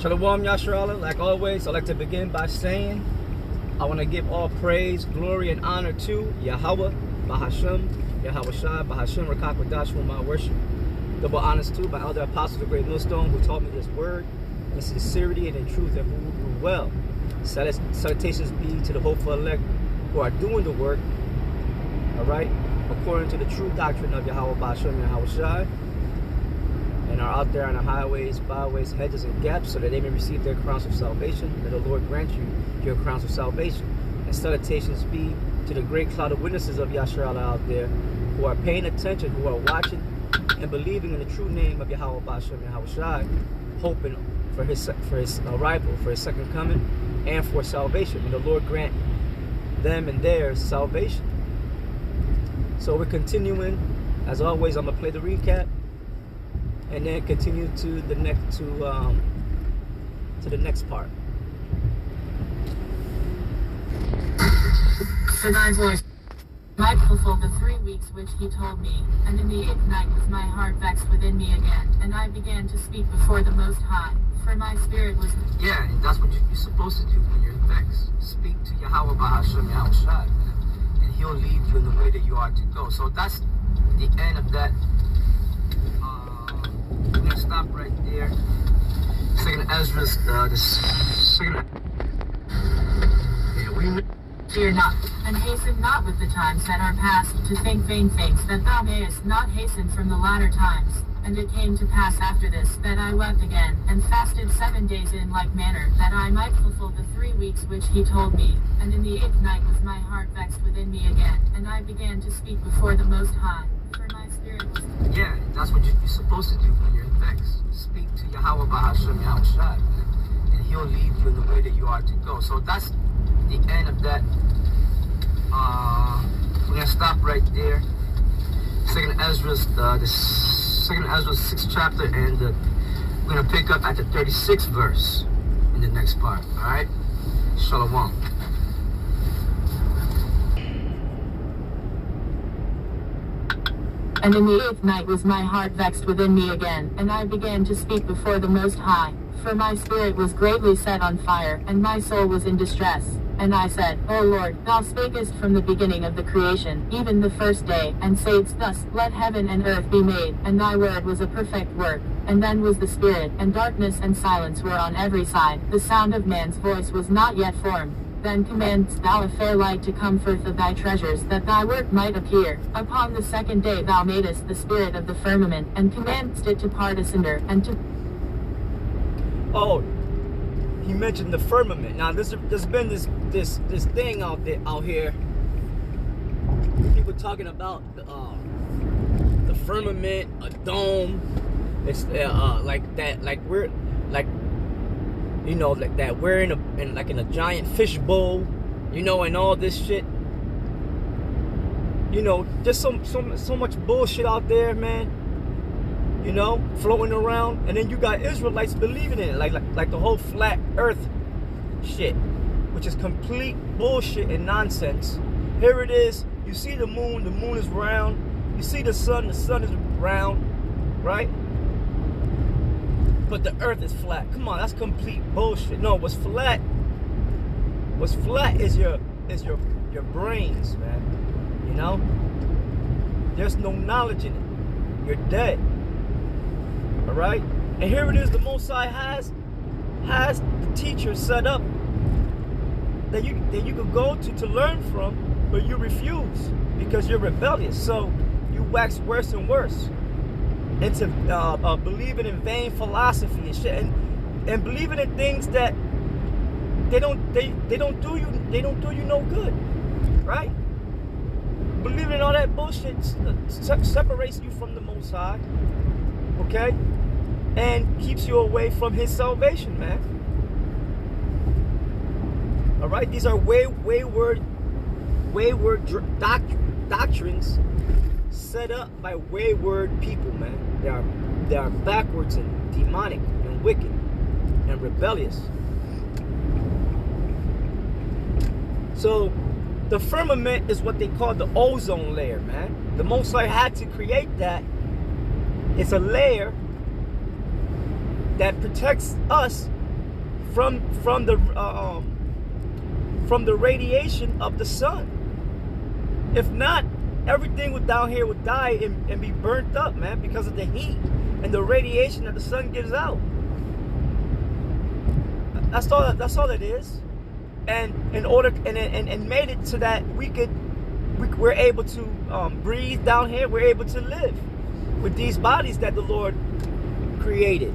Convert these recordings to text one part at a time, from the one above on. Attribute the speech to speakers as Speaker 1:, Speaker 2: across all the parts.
Speaker 1: Shalom Yasharallah. Like always, I'd like to begin by saying I want to give all praise, glory, and honor to Yahweh, Bahashem, Yahweh Shai, Bahashem, Rakak Wadash, whom I worship. Double honors to my elder apostle, the great millstone, who taught me this word in sincerity and in truth, and who well. Salutations be to the hopeful elect who are doing the work, all right, according to the true doctrine of Yahweh, Bahashem, and Yahweh Shai, and are out there on the highways, byways, hedges, and gaps, so that they may receive their crowns of salvation. May the Lord grant you your crowns of salvation. And salutations be to the great cloud of witnesses of Yasharallah out there, who are paying attention, who are watching, and believing in the true name of Yahweh Bashem and Yahweh Shai, hoping for his arrival, for his second coming, and for salvation. May the Lord grant them and theirs salvation. So we're continuing. As always, I'm gonna play the recap, and then continue to the next part.
Speaker 2: For thy voice might fulfill the 3 weeks which he told me, and in the 8th night was my heart vexed within me again, and I began to speak before the Most High, for my spirit was...
Speaker 1: Yeah, that's what you're supposed to do when you're vexed. Speak to Yahweh Bahashem Yahweh Shai, and he'll lead you in the way that you are to go. So that's the end of that. We're going to stop right there. Second ESDRAS, the second... Yeah, we...
Speaker 2: Fear not, and hasten not with the times that are past, to think vain things, that thou mayest not hasten from the latter times. And it came to pass after this, that I wept again, and fasted 7 days in like manner, that I might fulfill the 3 weeks which he told me. And in the 8th night was my heart vexed within me again, and I began to speak before the Most High, for my spirit was...
Speaker 1: Yeah, that's what you're supposed to do when you're vexed. Speak to Yahweh Bahashem Yahweh Shai, and he'll lead you in the way that you are to go. So that's the end of that. We're gonna stop right there. Second ESDRAS, the second ESDRAS 6th chapter, and we're gonna pick up at the 36th verse in the next part. All right, Shalom.
Speaker 2: And in the 8th night was my heart vexed within me again, and I began to speak before the Most High, for my spirit was greatly set on fire, and my soul was in distress. And I said, O Lord, thou spakest from the beginning of the creation, even the first day, and saidst thus, Let heaven and earth be made, and thy word was a perfect work. And then was the Spirit, and darkness and silence were on every side. The sound of man's voice was not yet formed. Then commandest thou a fair light to come forth of thy treasures, that thy work might appear. Upon the 2nd day thou madest the spirit of the firmament, and commandest it to part asunder, and to...
Speaker 1: Oh, he mentioned the firmament. Now there's been this thing out here. People talking about the firmament, a dome. It's like that, like we're like, you know, like that we're in a giant fish bowl, you know, and all this shit. You know, just so much bullshit out there, man. You know, floating around, and then you got Israelites believing in it, like the whole flat earth shit, which is complete bullshit and nonsense. Here it is. You see the moon is round. You see the sun is round, right? But the earth is flat. Come on, that's complete bullshit. No, what's flat is your brains, man. You know? There's no knowledge in it. You're dead. All right, and here it is. The Most High has the teacher set up that you could go to learn from, but you refuse because you're rebellious. So you wax worse and worse into believing in vain philosophy and shit, and believing in things that they don't do you no good, right? Believing in all that bullshit separates you from the Most High. Okay, and keeps you away from his salvation, man. All right, these are wayward doctrines set up by wayward people, man. They are backwards and demonic and wicked and rebellious. So the firmament is what they call the ozone layer, man. The Most High had to create that. It's a layer that protects us from the radiation of the sun. If not, everything down here would die and be burnt up, man, because of the heat and the radiation that the sun gives out. That's all it is. And and made it so that we're able to breathe down here. We're able to live with these bodies that the Lord created.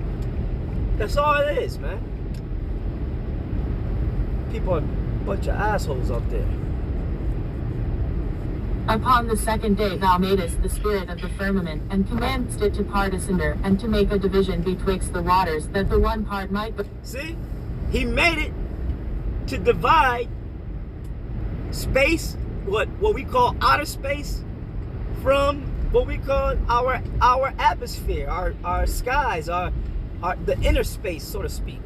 Speaker 1: That's all it is, man. People are a bunch of assholes out there.
Speaker 2: Upon the second day thou madest the spirit of the firmament, and commandest it to part asunder, and to make a division betwixt the waters, that the one part might go.
Speaker 1: See? He made it to divide space, what we call outer space, from what we call our atmosphere, our skies, the inner space, so to speak.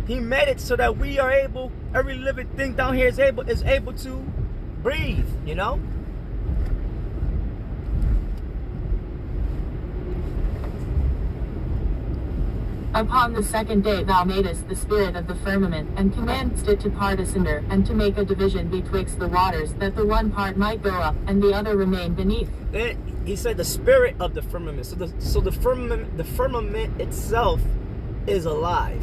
Speaker 1: He made it so that we are able, every living thing down here is able to breathe, you know?
Speaker 2: Upon the second day thou madest the spirit of the firmament, and commandest it to part asunder, and to make a division betwixt the waters, that the one part might go up, and the other remain beneath.
Speaker 1: Then he said the spirit of the firmament. So the firmament itself is alive.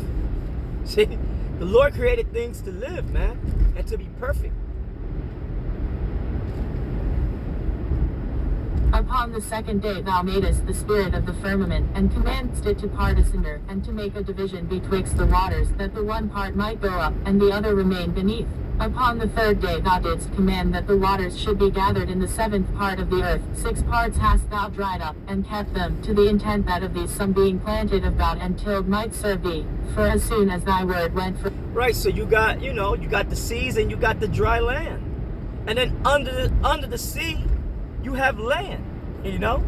Speaker 1: See, the Lord created things to live, man, and to be perfect.
Speaker 2: Upon the second day thou madest the spirit of the firmament, and commandest it to part asunder, and to make a division betwixt the waters, that the one part might go up, and the other remain beneath. Upon the third day thou didst command that the waters should be gathered in the seventh part of the earth. 6 parts hast thou dried up, and kept them, to the intent that of these some being planted of God and tilled might serve thee. For as soon as thy word went forth.
Speaker 1: Right, so you got the seas and you got the dry land. And then under the sea, you have land, you know?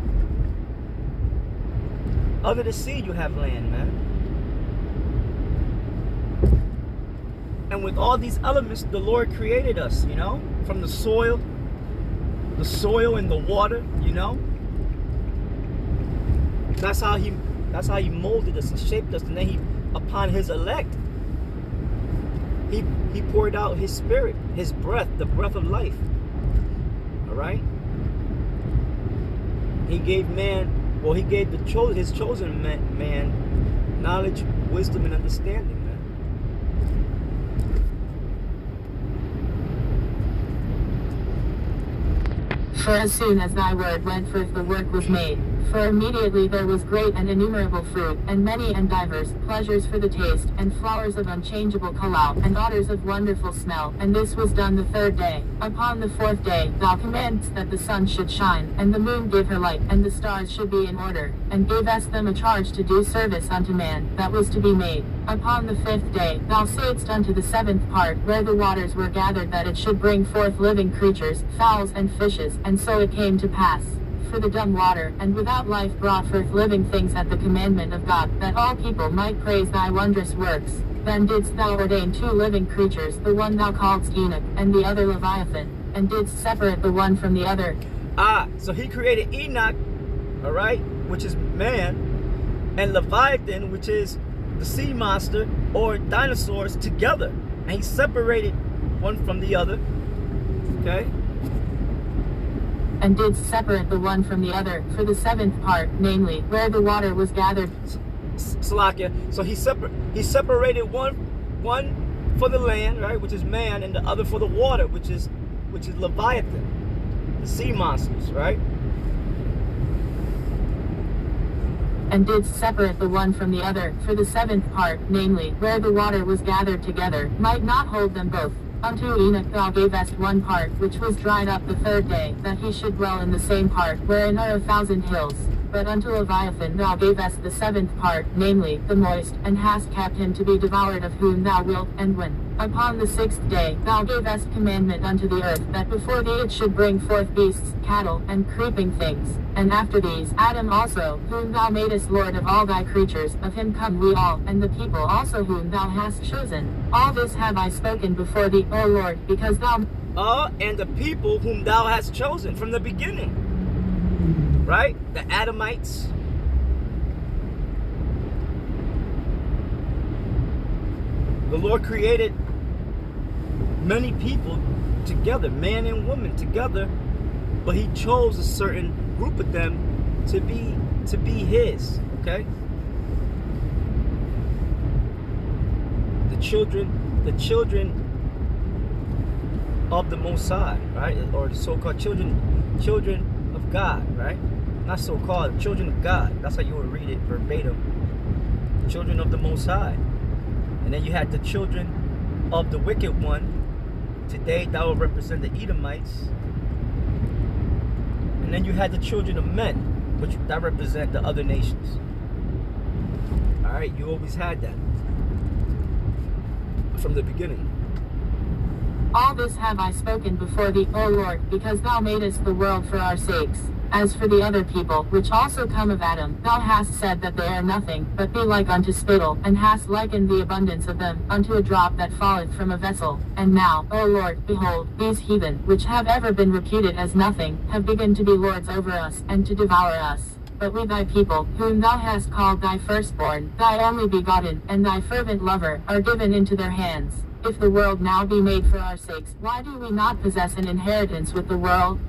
Speaker 1: Under the sea, you have land, man. And with all these elements, the Lord created us, you know? From the soil and the water, you know? That's how he molded us and shaped us. And then upon his elect, he poured out his spirit, his breath, the breath of life. All right? He gave his chosen man knowledge, wisdom, and understanding, man.
Speaker 2: For as soon as thy word went forth, the work was made. For immediately there was great and innumerable fruit, and many and divers pleasures for the taste, and flowers of unchangeable colour, and otters of wonderful smell. And this was done the third day. Upon the fourth day thou commandest that the sun should shine, and the moon give her light, and the stars should be in order, and gavest them a charge to do service unto man, that was to be made. Upon the fifth day thou saidst unto the seventh part, where the waters were gathered, that it should bring forth living creatures, fowls and fishes, and so it came to pass. For the dumb water and without life brought forth living things at the commandment of God, that all people might praise thy wondrous works. Then didst thou ordain 2 living creatures, the one thou calledst Enoch, and the other Leviathan, and didst separate the one from the other.
Speaker 1: So he created Enoch, all right, which is man, and Leviathan, which is the sea monster or dinosaurs, together. And he separated one from the other, okay?
Speaker 2: And did separate the one from the other, for the seventh part, namely, where the water was gathered.
Speaker 1: Salakia. So he separated one for the land, right, which is man, and the other for the water, which is Leviathan, the sea monsters, right?
Speaker 2: And did separate the one from the other, for the seventh part, namely, where the water was gathered together, might not hold them both. Unto Enoch thou gavest one part, which was dried up the third day, that he should dwell in the same part, wherein are 1,000 hills. But unto Leviathan thou gavest the seventh part, namely, the moist, and hast kept him to be devoured of whom thou wilt, and when. Upon the 6th day thou gavest commandment unto the earth, that before thee it should bring forth beasts, cattle, and creeping things. And after these, Adam also, whom thou madest Lord of all thy creatures, of him come we all, and the people also whom thou hast chosen. All this have I spoken before thee, O Lord, because thou...
Speaker 1: and the people whom thou hast chosen from the beginning. Right? The Adamites. The Lord created many people together, man and woman together, but he chose a certain group of them to be his, okay? The children of the Most High, right? Or the so-called children of God, right? Not so-called, children of God. That's how you would read it verbatim. Children of the Most High. And then you had the children of the wicked one. Today, that will represent the Edomites. And then you had the children of men, which that represent the other nations. All right, you always had that from the beginning.
Speaker 2: All this have I spoken before thee, O Lord, because thou madest the world for our sakes. As for the other people, which also come of Adam, thou hast said that they are nothing, but be like unto spittle, and hast likened the abundance of them unto a drop that falleth from a vessel. And now, O Lord, behold, these heathen, which have ever been reputed as nothing, have begun to be lords over us, and to devour us. But we thy people, whom thou hast called thy firstborn, thy only begotten, and thy fervent lover, are given into their hands. If the world now be made for our sakes, why do we not possess an inheritance with the world?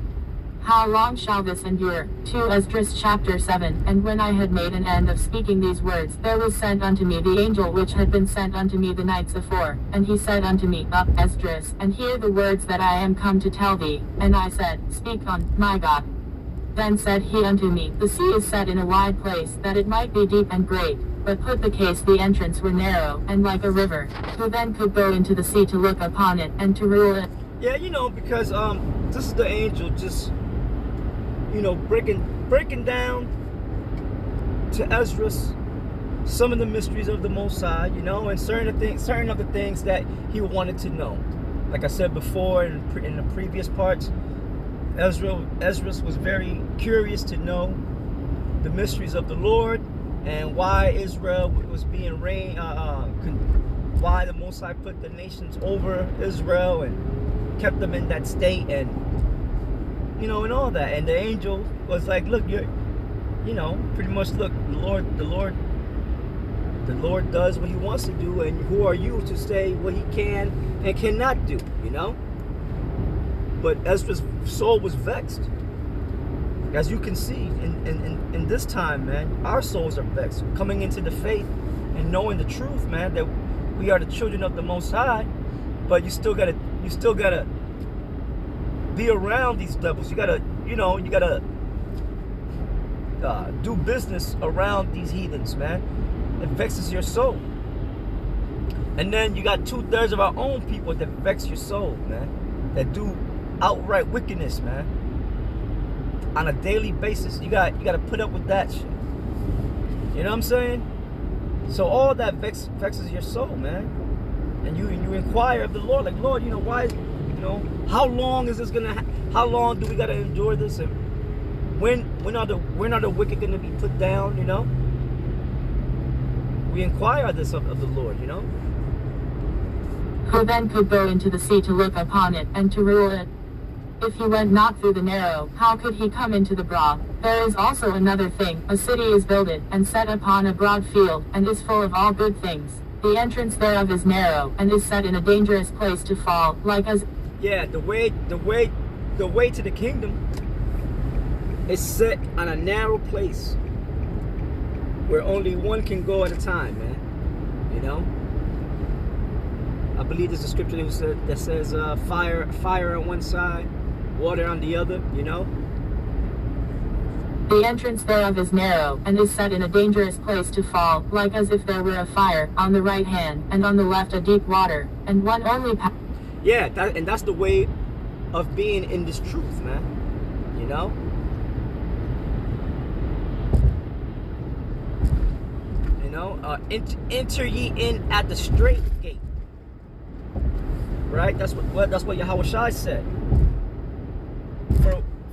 Speaker 2: How long shall this endure? 2 Esdras chapter 7. And when I had made an end of speaking these words, there was sent unto me the angel which had been sent unto me the nights afore. And he said unto me, Up, Esdras, and hear the words that I am come to tell thee. And I said, Speak on, my God. Then said he unto me, The sea is set in a wide place, that it might be deep and great. But put the case the entrance were narrow, and like a river. Who then could go into the sea to look upon it, and to rule it?
Speaker 1: Yeah, you know, because this is the angel just, you know, breaking down to Esdras some of the mysteries of the Most High, you know, and certain of the things that he wanted to know. Like I said before in the previous parts, Esdras was very curious to know the mysteries of the Lord and why Israel was being reigned, why the Most High put the nations over Israel and kept them in that state, and you know, and all that. And the angel was like, look, you know, pretty much, look, the Lord does what he wants to do, and who are you to say what he can and cannot do, you know? But Ezra's soul was vexed. As you can see, in this time, man, our souls are vexed. Coming into the faith and knowing the truth, man, that we are the children of the Most High, but you still gotta be around these devils. You gotta do business around these heathens, man. It vexes your soul. And then you got 2/3 of our own people that vex your soul, man. That do outright wickedness, man. On a daily basis. You gotta put up with that shit. You know what I'm saying? So all that vexes your soul, man. And you inquire of the Lord, like, Lord, you know, why, you know, how long is this gonna how long do we gotta endure this, and when are the wicked gonna be put down, you know? We inquire this of the Lord, you know?
Speaker 2: Who then could go into the sea to look upon it, and to rule it? If he went not through the narrow, how could he come into the broad? There is also another thing. A city is builded, and set upon a broad field, and is full of all good things. The entrance thereof is narrow, and is set in a dangerous place to fall, like as...
Speaker 1: Yeah, the way to the kingdom is set on a narrow place where only one can go at a time, man. You know? I believe there's a scripture that says fire on one side, water on the other, you know?
Speaker 2: The entrance thereof is narrow, and is set in a dangerous place to fall, like as if there were a fire on the right hand, and on the left a deep water, and one only path.
Speaker 1: Yeah, and that's the way of being in this truth, man. You know? You know, enter ye in at the straight gate. Right? That's what Yahweh Shai said.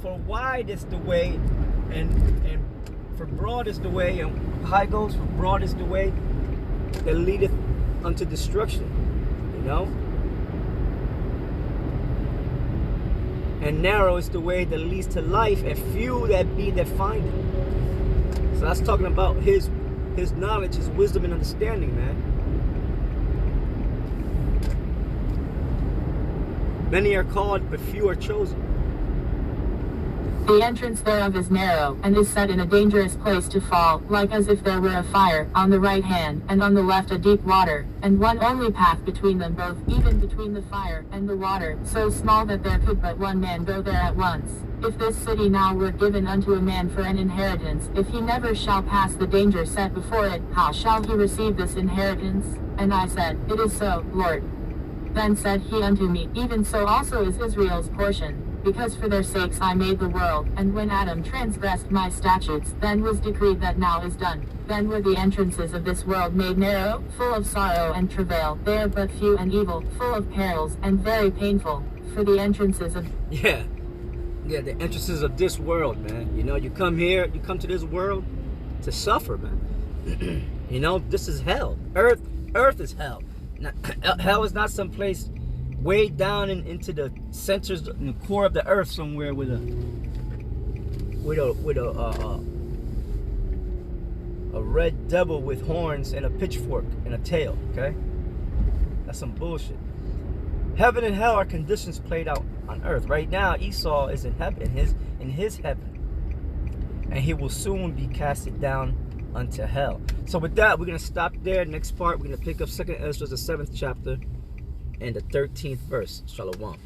Speaker 1: For wide is the way, and for broad is the way, and high goes, for broad is the way that leadeth unto destruction. You know? And narrow is the way that leads to life, and few that be that find it. So that's talking about his knowledge, his wisdom and understanding, man. Many are called, but few are chosen.
Speaker 2: The entrance thereof is narrow, and is set in a dangerous place to fall, like as if there were a fire, on the right hand, and on the left a deep water, and one only path between them both, even between the fire and the water, so small that there could but one man go there at once. If this city now were given unto a man for an inheritance, if he never shall pass the danger set before it, how shall he receive this inheritance? And I said, It is so, Lord. Then said he unto me, Even so also is Israel's portion. Because for their sakes I made the world, and when Adam transgressed my statutes, then was decreed that now is done. Then were the entrances of this world made narrow, full of sorrow and travail, they are but few and evil, full of perils, and very painful. For the entrances of...
Speaker 1: Yeah, the entrances of this world, man. You know, you come here, you come to this world to suffer, man. You know, this is hell. Earth is hell. Now, hell is not some place way down into the centers, in the core of the earth somewhere with a red devil with horns and a pitchfork and a tail. Okay, that's some bullshit. Heaven and hell are conditions played out on earth. Right now, Esau is in heaven, in his heaven, and he will soon be casted down unto hell. So with that, we're gonna stop there. Next part, we're gonna pick up 2nd Esdras, the 7th chapter, and the 13th verse. Shalom.